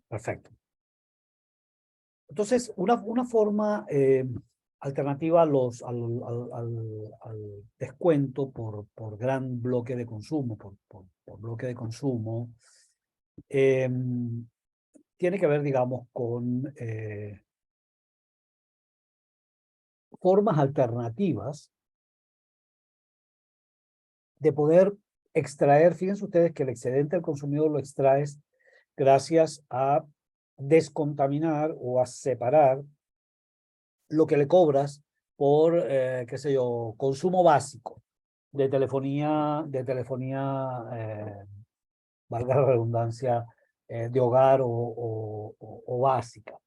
Perfecto. Entonces, una forma alternativa al descuento por gran bloque de consumo, por bloque de consumo, eh, tiene que ver, digamos, con formas alternativas de poder extraer. Fíjense ustedes que el excedente del consumidor lo extraes gracias a descontaminar o a separar lo que le cobras por, qué sé yo, consumo básico de telefonía, valga la redundancia, de hogar o básica,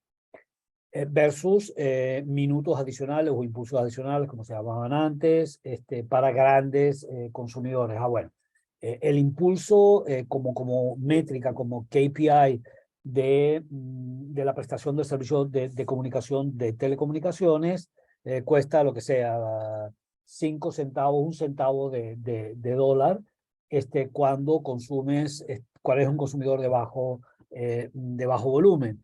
versus minutos adicionales o impulsos adicionales, como se llamaban antes, para grandes consumidores. Bueno, el impulso como métrica, como KPI de la prestación de servicios de comunicación, de telecomunicaciones, cuesta lo que sea, 5 centavos, 1 centavo de dólar, cuando consumes, cuál es un consumidor de bajo volumen.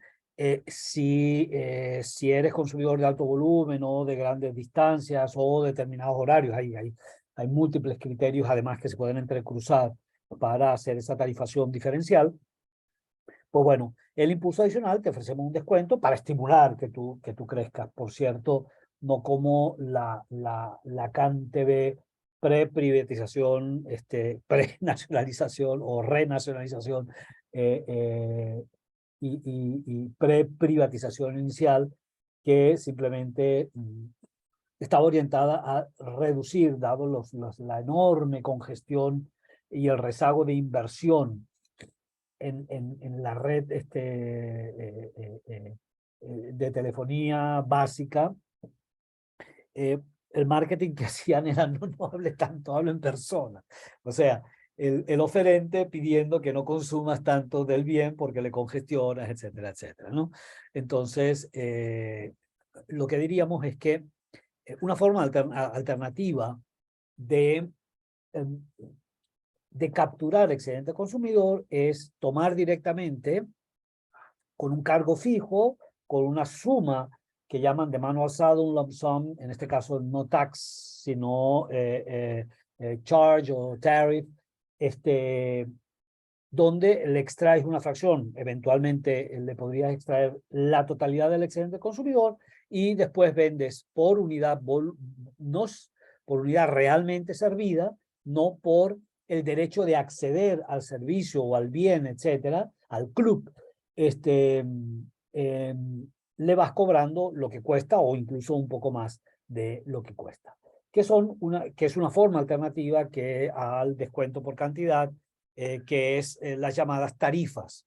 Si eres consumidor de alto volumen o de grandes distancias o determinados horarios, hay múltiples criterios además que se pueden entrecruzar para hacer esa tarifación diferencial. Pues bueno, el impulso adicional te ofrecemos un descuento para estimular que tú crezcas. Por cierto, no como la CanTV pre-privatización, pre-nacionalización o renacionalización y pre-privatización inicial, que simplemente estaba orientada a reducir, dado la enorme congestión y el rezago de inversión en la red de telefonía básica. El marketing que hacían era no hable tanto, hablo en persona. O sea, el oferente pidiendo que no consumas tanto del bien porque le congestionas, etcétera, etcétera, ¿no? Entonces, lo que diríamos es que una forma alternativa de, em, de capturar excedente consumidor es tomar directamente con un cargo fijo, con una suma que llaman de mano alzada, un lump sum, en este caso no tax, sino charge o tariff, donde le extraes una fracción. Eventualmente le podrías extraer la totalidad del excedente consumidor y después vendes por unidad, no por unidad realmente servida, no por el derecho de acceder al servicio o al bien, etcétera, al club. Eh, Le vas cobrando lo que cuesta o incluso un poco más de lo que cuesta, que es una forma alternativa que al descuento por cantidad, que es las llamadas tarifas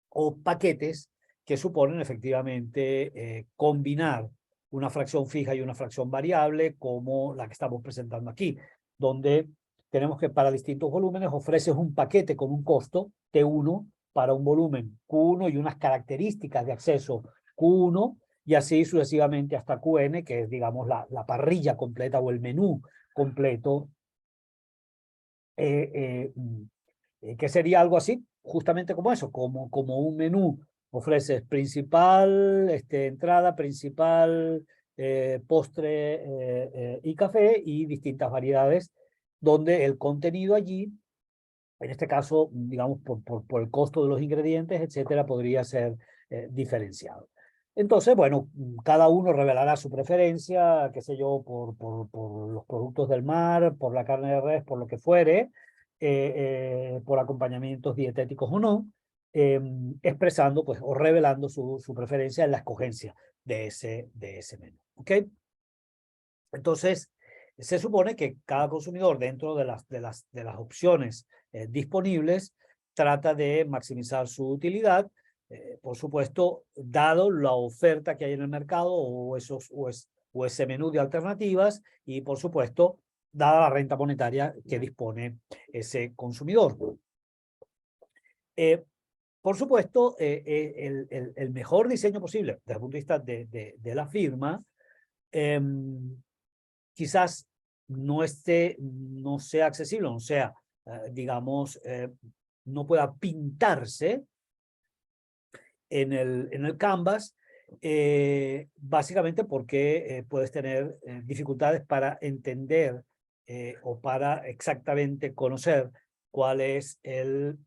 o paquetes, que suponen efectivamente combinar una fracción fija y una fracción variable, como la que estamos presentando aquí, donde tenemos que para distintos volúmenes ofreces un paquete con un costo T1 para un volumen Q1 y unas características de acceso Q1, y así sucesivamente hasta Qn, que es, digamos, la parrilla completa o el menú completo, que sería algo así, justamente como eso, como un menú. Ofreces principal, entrada, principal, postre y café, y distintas variedades, donde el contenido allí, en este caso, digamos, por el costo de los ingredientes, etcétera, podría ser diferenciado. Entonces, bueno, cada uno revelará su preferencia, qué sé yo, por los productos del mar, por la carne de res, por lo que fuere, por acompañamientos dietéticos o no, expresando pues, o revelando su preferencia en la escogencia de ese menú. ¿Ok? Entonces, se supone que cada consumidor, dentro de las opciones disponibles, trata de maximizar su utilidad, por supuesto, dado la oferta que hay en el mercado o ese menú de alternativas, y por supuesto, dada la renta monetaria que dispone ese consumidor. Por supuesto, el mejor diseño posible desde el punto de vista de la firma, quizás no sea accesible, no sea, digamos, no pueda pintarse en el Canvas, básicamente porque puedes tener dificultades para entender o para exactamente conocer cuál es el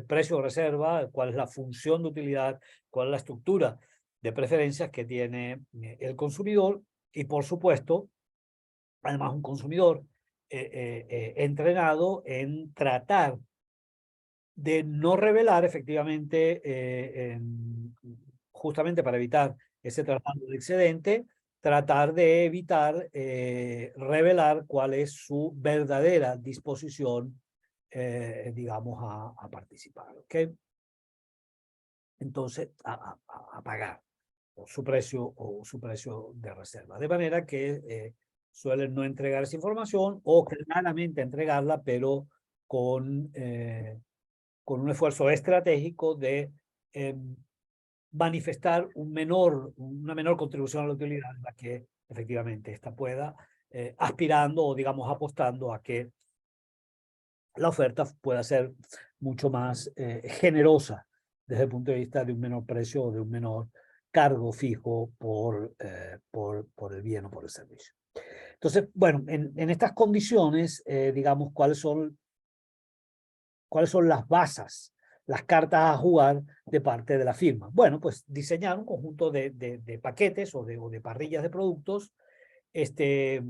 precio de reserva, cuál es la función de utilidad, cuál es la estructura de preferencias que tiene el consumidor y, por supuesto, además un consumidor entrenado en tratar de no revelar efectivamente, justamente para evitar ese traspaso de excedente, tratar de evitar revelar cuál es su verdadera disposición, digamos, a participar, ¿ok? Entonces, a pagar o su precio de reserva. De manera que suelen no entregar esa información o claramente entregarla, pero con un esfuerzo estratégico de manifestar una menor contribución a la utilidad en la que efectivamente esta pueda, aspirando o digamos apostando a que la oferta pueda ser mucho más generosa desde el punto de vista de un menor precio o de un menor cargo fijo por el bien o por el servicio. Entonces, bueno, en estas condiciones, digamos, ¿cuáles son las bases, las cartas a jugar de parte de la firma? Bueno, pues diseñar un conjunto de paquetes o de parrillas de productos que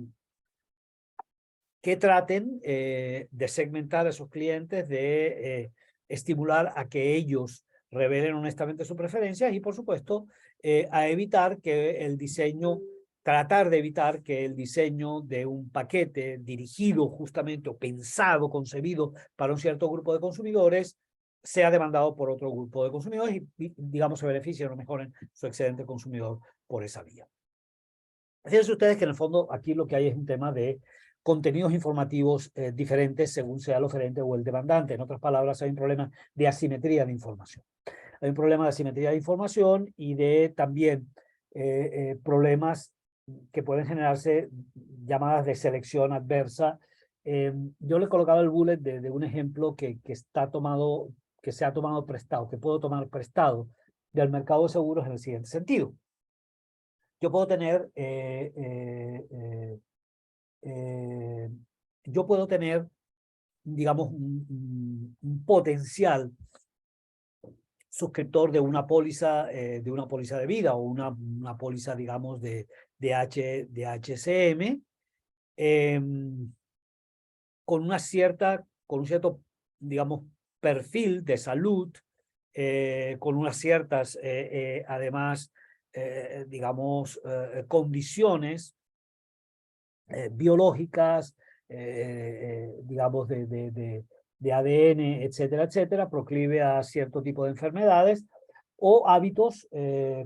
traten de segmentar a esos clientes, de estimular a que ellos revelen honestamente sus preferencias y, por supuesto, a evitar que tratar de evitar que el diseño de un paquete dirigido justamente o pensado, concebido para un cierto grupo de consumidores, sea demandado por otro grupo de consumidores y digamos, se beneficien o mejoren su excedente consumidor por esa vía. Fíjense ustedes que en el fondo aquí lo que hay es un tema de contenidos informativos diferentes según sea el oferente o el demandante. En otras palabras, hay un problema de asimetría de información. Hay un problema de asimetría de información y de también problemas que pueden generarse llamadas de selección adversa. Yo le he colocado el bullet de un ejemplo que se ha tomado prestado, que puedo tomar prestado del mercado de seguros en el siguiente sentido. Yo puedo tener digamos, un potencial suscriptor de una póliza de vida o una póliza, digamos, de HCM, con un cierto, digamos, perfil de salud, con unas ciertas, además, digamos, condiciones biológicas, digamos, de ADN, etcétera, etcétera, proclive a cierto tipo de enfermedades, o hábitos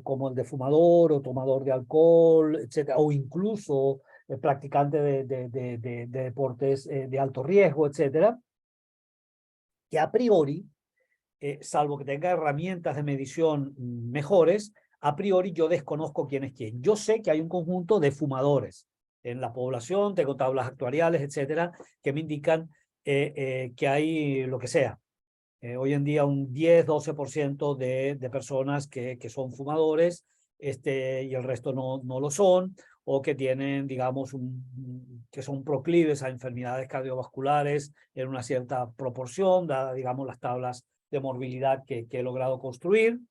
como el de fumador o tomador de alcohol, etcétera, o incluso practicante de deportes de alto riesgo, etcétera, que a priori, salvo que tenga herramientas de medición mejores, a priori yo desconozco quién es quién. Yo sé que hay un conjunto de fumadores en la población, tengo tablas actuariales, etcétera, que me indican que hay lo que sea. Hoy en día un 10-12% de personas que son fumadores y el resto no lo son, o que tienen, digamos, que son proclives a enfermedades cardiovasculares en una cierta proporción, dadas, digamos, las tablas de morbilidad que he logrado construir.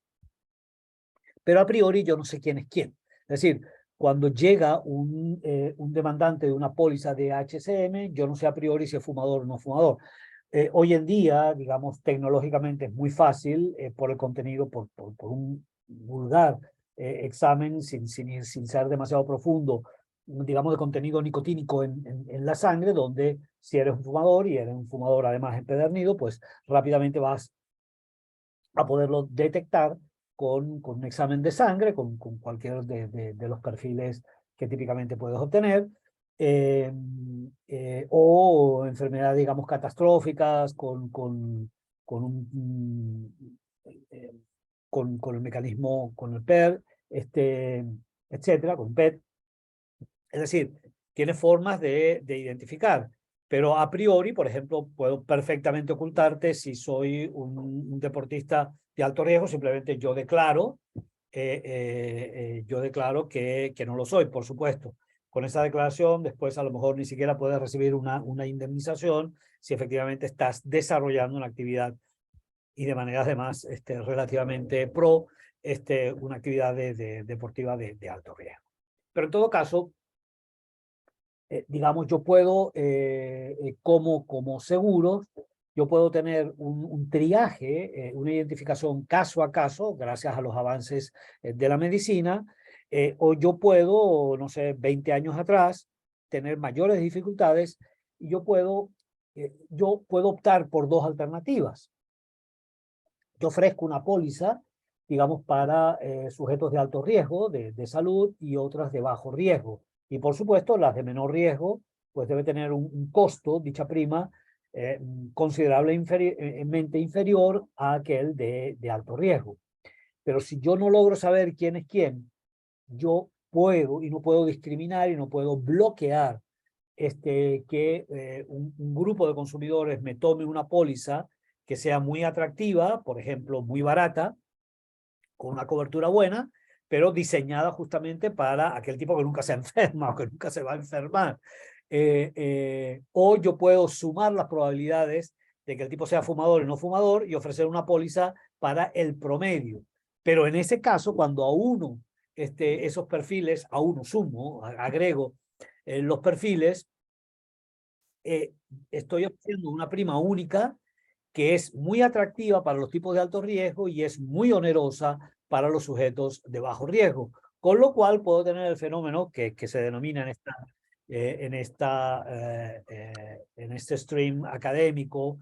Pero a priori yo no sé quién es quién. Es decir, cuando llega un demandante de una póliza de HCM, yo no sé a priori si es fumador o no fumador. Hoy en día, digamos, tecnológicamente es muy fácil por el contenido, por un vulgar examen sin ser demasiado profundo, digamos, de contenido nicotínico en la sangre, donde si eres un fumador y eres un fumador además empedernido, pues rápidamente vas a poderlo detectar con un examen de sangre, con cualquier de los perfiles que típicamente puedes obtener, o enfermedades, digamos, catastróficas con el mecanismo, con el PER, etcétera, con PET. Es decir, tiene formas de identificar, pero a priori, por ejemplo, puedo perfectamente ocultarte si soy un deportista de alto riesgo, simplemente yo declaro que no lo soy, por supuesto. Con esa declaración, después a lo mejor ni siquiera puedes recibir una indemnización si efectivamente estás desarrollando una actividad y de manera además relativamente una actividad deportiva de alto riesgo. Pero en todo caso, digamos, yo puedo, como seguros, yo puedo tener un triaje, una identificación caso a caso, gracias a los avances de la medicina, o yo puedo, no sé, 20 años atrás, tener mayores dificultades y yo puedo optar por dos alternativas. Yo ofrezco una póliza, digamos, para sujetos de alto riesgo de salud y otras de bajo riesgo. Y por supuesto, las de menor riesgo, pues debe tener un costo, dicha prima, considerablemente inferior a aquel de alto riesgo. Pero si yo no logro saber quién es quién, yo puedo, y no puedo discriminar y no puedo bloquear que un grupo de consumidores me tome una póliza que sea muy atractiva, por ejemplo, muy barata, con una cobertura buena, pero diseñada justamente para aquel tipo que nunca se enferma o que nunca se va a enfermar. O yo puedo sumar las probabilidades de que el tipo sea fumador y no fumador y ofrecer una póliza para el promedio. Pero en ese caso, cuando a uno, esos perfiles, a uno sumo, agrego los perfiles, estoy ofreciendo una prima única que es muy atractiva para los tipos de alto riesgo y es muy onerosa para los sujetos de bajo riesgo. Con lo cual puedo tener el fenómeno que se denomina en este stream académico,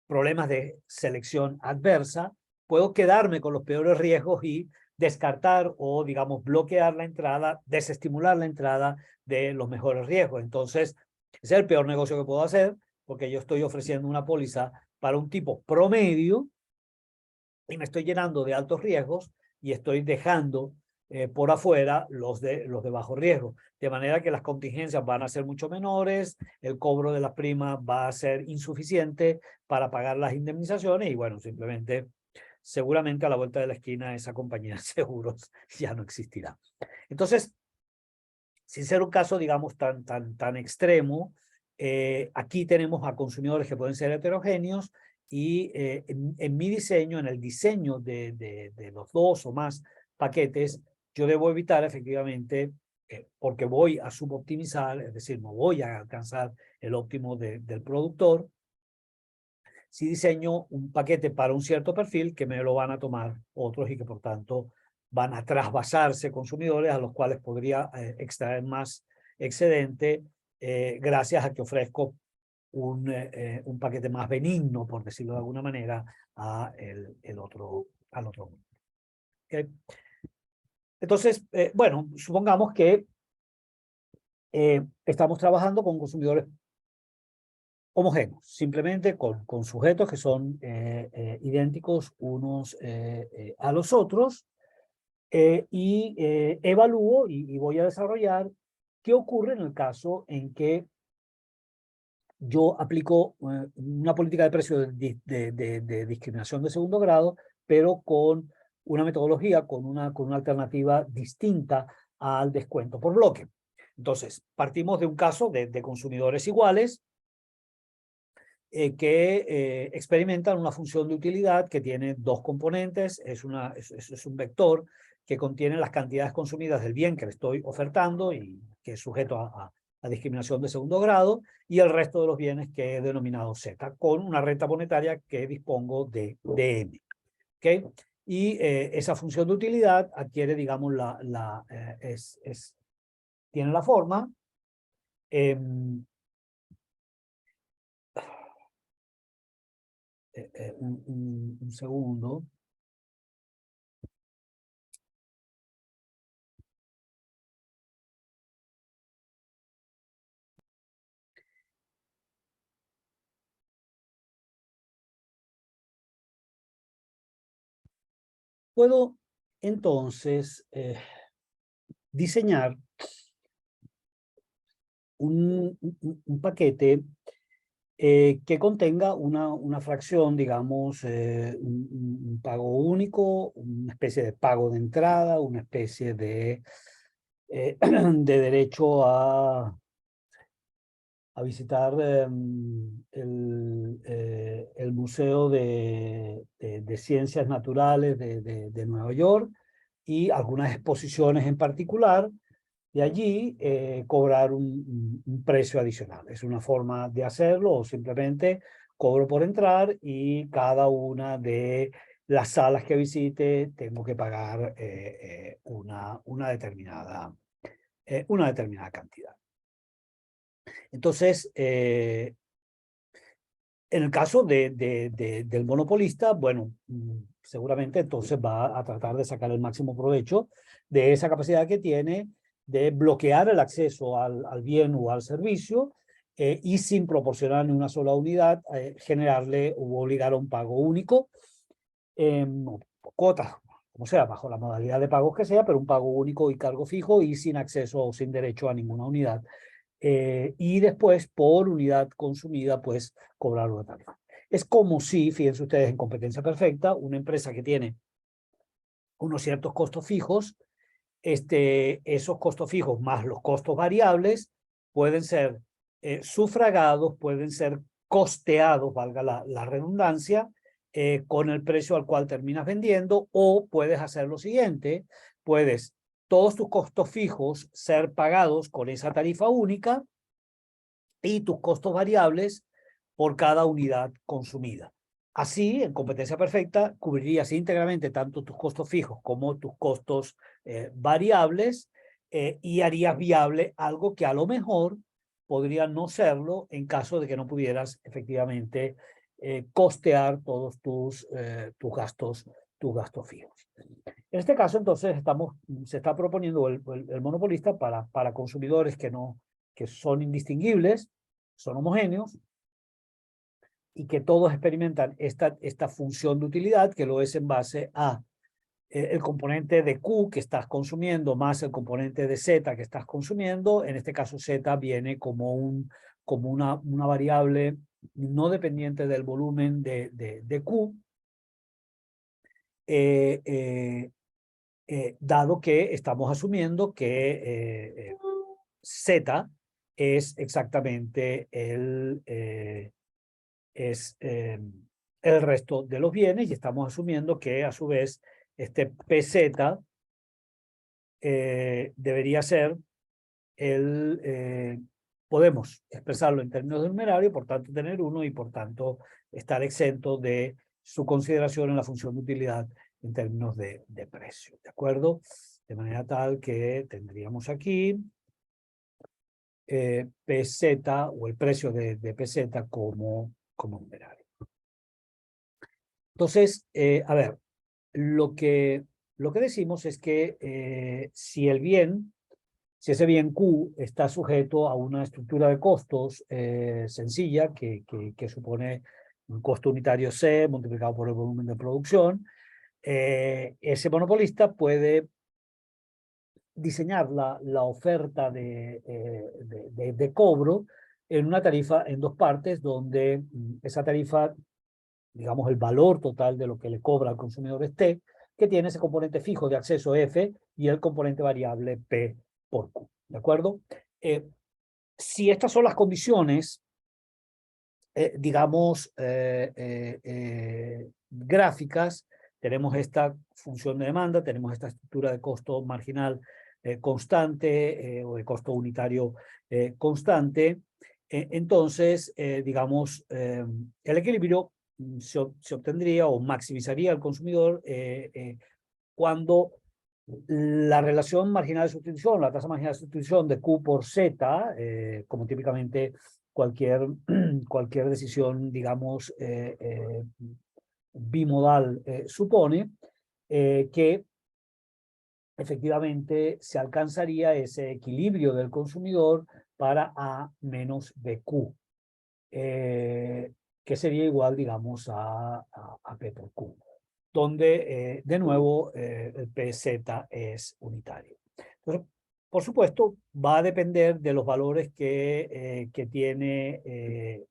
problemas de selección adversa. Puedo quedarme con los peores riesgos y descartar o, digamos, bloquear la entrada, desestimular la entrada de los mejores riesgos. Entonces, ese es el peor negocio que puedo hacer, porque yo estoy ofreciendo una póliza para un tipo promedio y me estoy llenando de altos riesgos y estoy dejando por afuera los de bajo riesgo. De manera que las contingencias van a ser mucho menores, el cobro de las primas va a ser insuficiente para pagar las indemnizaciones y bueno, simplemente, seguramente a la vuelta de la esquina esa compañía de seguros ya no existirá. Entonces, sin ser un caso, digamos, tan extremo, aquí tenemos a consumidores que pueden ser heterogéneos y en mi diseño, en el diseño de los dos o más paquetes, yo debo evitar efectivamente, porque voy a suboptimizar, es decir, no voy a alcanzar el óptimo del productor, si diseño un paquete para un cierto perfil que me lo van a tomar otros y que por tanto van a trasvasarse consumidores a los cuales podría extraer más excedente gracias a que ofrezco un paquete más benigno, por decirlo de alguna manera, al otro mundo. ¿Okay? Entonces, bueno, supongamos que estamos trabajando con consumidores homogéneos, simplemente con sujetos que son idénticos unos a los otros, y evalúo y voy a desarrollar qué ocurre en el caso en que yo aplico una política de precios de discriminación de segundo grado, pero con una metodología, con una alternativa distinta al descuento por bloque. Entonces, partimos de un caso de consumidores iguales, que experimentan una función de utilidad que tiene dos componentes, es un vector que contiene las cantidades consumidas del bien que le estoy ofertando y que es sujeto a discriminación de segundo grado, y el resto de los bienes que he denominado Z, con una renta monetaria que dispongo de M. ¿Okay? Y esa función de utilidad adquiere, digamos, tiene la forma un segundo. Puedo entonces diseñar un paquete que contenga una fracción, digamos, un pago único, una especie de pago de entrada, una especie de de derecho a visitar el Museo de Ciencias Naturales de Nueva York y algunas exposiciones en particular, y allí cobrar un precio adicional. Es una forma de hacerlo, o simplemente cobro por entrar y cada una de las salas que visite tengo que pagar una determinada cantidad. Entonces, en el caso del monopolista, bueno, seguramente entonces va a tratar de sacar el máximo provecho de esa capacidad que tiene de bloquear el acceso al bien o al servicio y sin proporcionar ni una sola unidad, generarle o obligar a un pago único, o cuotas, como sea, bajo la modalidad de pagos que sea, pero un pago único y cargo fijo y sin acceso o sin derecho a ninguna unidad. Y después, por unidad consumida, pues cobrar una tarifa. Es como si, fíjense ustedes, en competencia perfecta, una empresa que tiene unos ciertos costos fijos, esos costos fijos más los costos variables pueden ser sufragados, pueden ser costeados, valga la redundancia, con el precio al cual terminas vendiendo, o puedes hacer lo siguiente, puedes todos tus costos fijos ser pagados con esa tarifa única y tus costos variables por cada unidad consumida. Así, en competencia perfecta, cubrirías íntegramente tanto tus costos fijos como tus costos variables y harías viable algo que a lo mejor podría no serlo en caso de que no pudieras efectivamente costear todos tus gastos fijos. En este caso, entonces, se está proponiendo el monopolista para consumidores que son indistinguibles, son homogéneos, y que todos experimentan esta función de utilidad, que lo es en base a el componente de Q que estás consumiendo más el componente de Z que estás consumiendo. En este caso, Z viene como una variable no dependiente del volumen de Q, dado que estamos asumiendo que Z es exactamente el resto de los bienes, y estamos asumiendo que a su vez este PZ debería ser podemos expresarlo en términos de numerario, por tanto tener 1 y por tanto estar exento de su consideración en la función de utilidad en términos de precio, ¿de acuerdo? De manera tal que tendríamos aquí PZ o el precio de PZ como numerario. Entonces, a ver, lo que decimos es que si ese bien Q está sujeto a una estructura de costos sencilla que supone un costo unitario C multiplicado por el volumen de producción, ese monopolista puede diseñar la oferta de cobro en una tarifa en dos partes, donde esa tarifa, digamos, el valor total de lo que le cobra al consumidor es T, que tiene ese componente fijo de acceso F y el componente variable P por Q, ¿de acuerdo? Si estas son las condiciones, digamos, gráficas, tenemos esta función de demanda, tenemos esta estructura de costo marginal constante o de costo unitario constante. Entonces, digamos, el equilibrio se obtendría o maximizaría al consumidor cuando la relación marginal de sustitución, la tasa marginal de sustitución de Q por Z, como típicamente cualquier decisión, digamos, bimodal supone, que efectivamente se alcanzaría ese equilibrio del consumidor para A menos BQ, que sería igual, digamos, a P por Q, donde, de nuevo, el PZ es unitario. Entonces, por supuesto, va a depender de los valores que tiene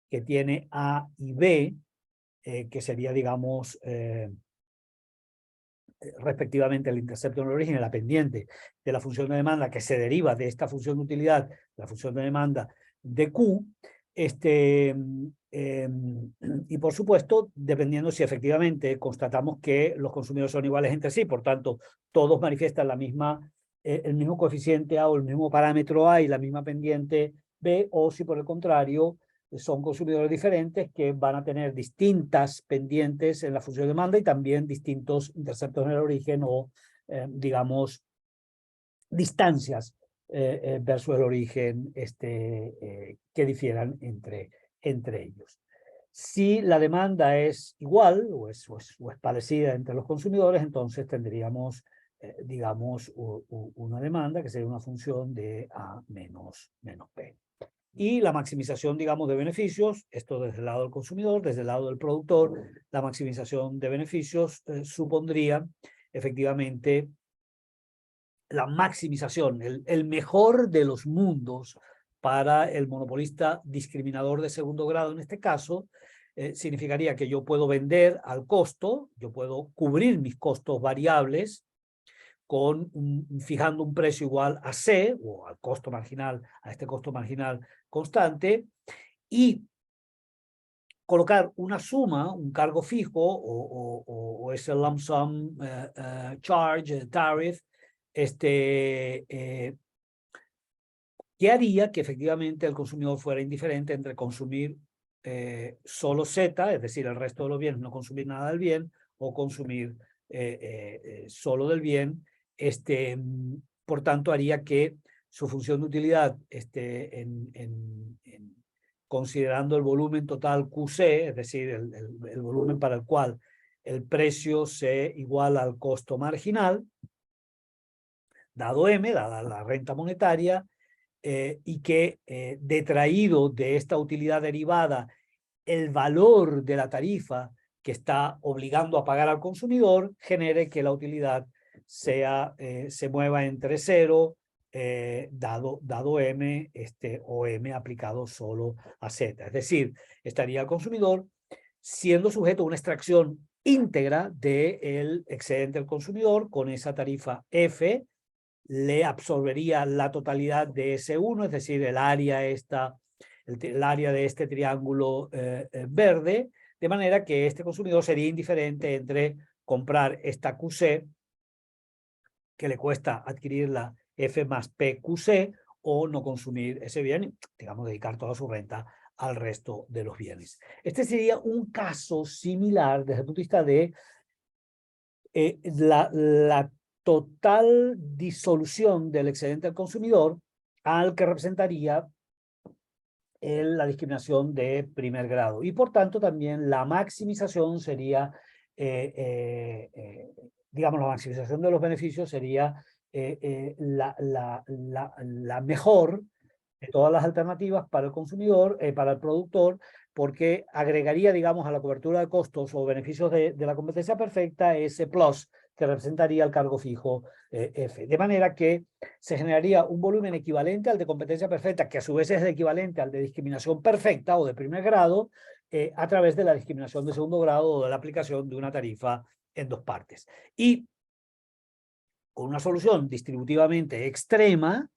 que tiene A y B, que sería, digamos, respectivamente el intercepto en el origen y la pendiente de la función de demanda que se deriva de esta función de utilidad, la función de demanda de Q, y por supuesto, dependiendo si efectivamente constatamos que los consumidores son iguales entre sí, por tanto, todos manifiestan la misma, el mismo coeficiente A o el mismo parámetro A y la misma pendiente B, o si por el contrario son consumidores diferentes que van a tener distintas pendientes en la función de demanda y también distintos interceptos en el origen o, digamos, distancias versus el origen que difieran entre ellos. Si la demanda es igual o es parecida entre los consumidores, entonces tendríamos, digamos, una demanda que sería una función de A menos P. Y la maximización, digamos, de beneficios, esto desde el lado del consumidor, desde el lado del productor, la maximización de beneficios supondría efectivamente la maximización, el mejor de los mundos para el monopolista discriminador de segundo grado en este caso. Significaría que yo puedo vender al costo, yo puedo cubrir mis costos variables fijando un precio igual a C, o al costo marginal, a este costo marginal constante, y colocar una suma, un cargo fijo, o ese lump sum charge, tariff, que haría que efectivamente el consumidor fuera indiferente entre consumir solo Z, es decir, el resto de los bienes, no consumir nada del bien, o consumir solo del bien. Por tanto, haría que su función de utilidad, considerando el volumen total QC, es decir, el volumen para el cual el precio se iguala al costo marginal, dado M, dada la renta monetaria, y que detraído de esta utilidad derivada el valor de la tarifa que está obligando a pagar al consumidor, genere que la utilidad se mueva entre cero, dado M, o M aplicado solo a Z. Es decir, estaría el consumidor siendo sujeto a una extracción íntegra del excedente del consumidor con esa tarifa F, le absorbería la totalidad de S1, es decir, el área de este triángulo verde, de manera que este consumidor sería indiferente entre comprar esta QC, que le cuesta adquirir la F más P QC, o no consumir ese bien, digamos, dedicar toda su renta al resto de los bienes. Este sería un caso similar desde el punto de vista de la total disolución del excedente del consumidor al que representaría la discriminación de primer grado. Y por tanto también la maximización sería, digamos, la maximización de los beneficios sería la mejor de todas las alternativas para el consumidor, para el productor, porque agregaría, digamos, a la cobertura de costos o beneficios de la competencia perfecta ese plus que representaría el cargo fijo F. De manera que se generaría un volumen equivalente al de competencia perfecta, que a su vez es el equivalente al de discriminación perfecta o de primer grado, a través de la discriminación de segundo grado o de la aplicación de una tarifa en dos partes. Y con una solución distributivamente extrema,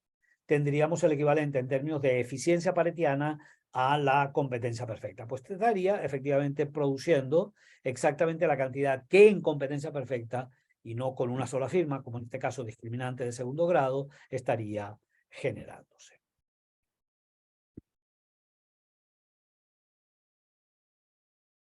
tendríamos el equivalente en términos de eficiencia paretiana a la competencia perfecta. Pues te estaría efectivamente produciendo exactamente la cantidad que en competencia perfecta, y no con una sola firma, como en este caso discriminante de segundo grado, estaría generándose.